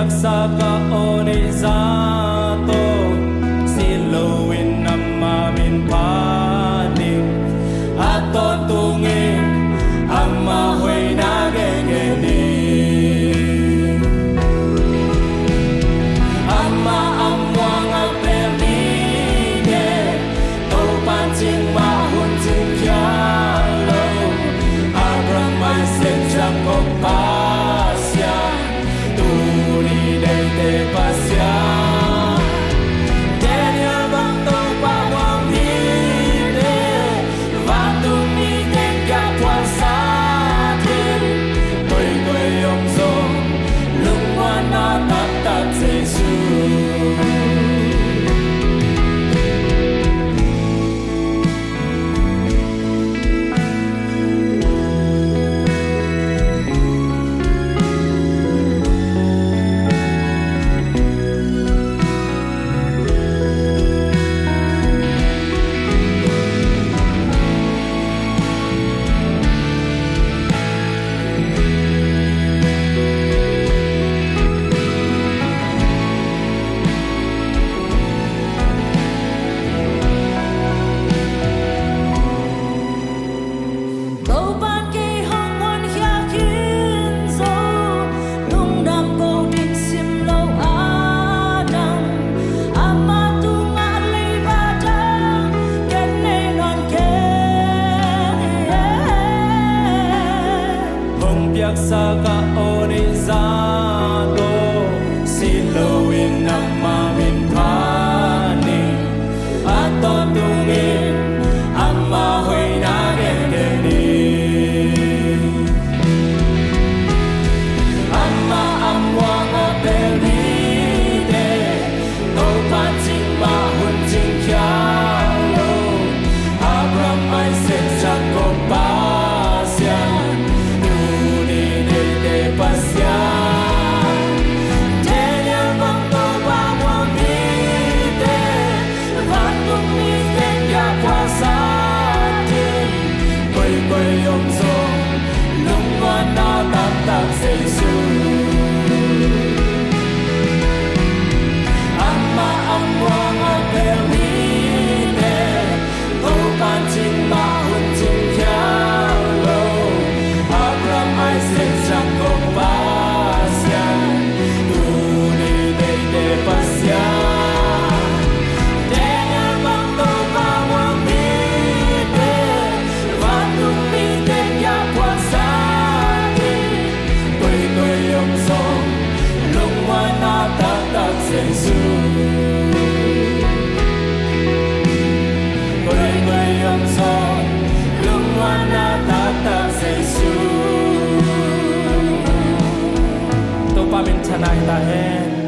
Saka orizato siluin na mamin paning ato tungin ang mahoy na gengeni ama amwang a permine to pancing mahun sing kyalo abram mai sen jakop pasya de pasya Daniel bantu pawang hide Vatu mi tenga puasa din Koi koi yong zong Lungwana tatat sesu Saka orizato siluin na mamin paning ato tungin ang mahoy na gengeni ama amwang a permite to pancing mahun sing kyalo abram mai sen jakop pasya pasya Daniel bantu pawang hide min tanai ta hen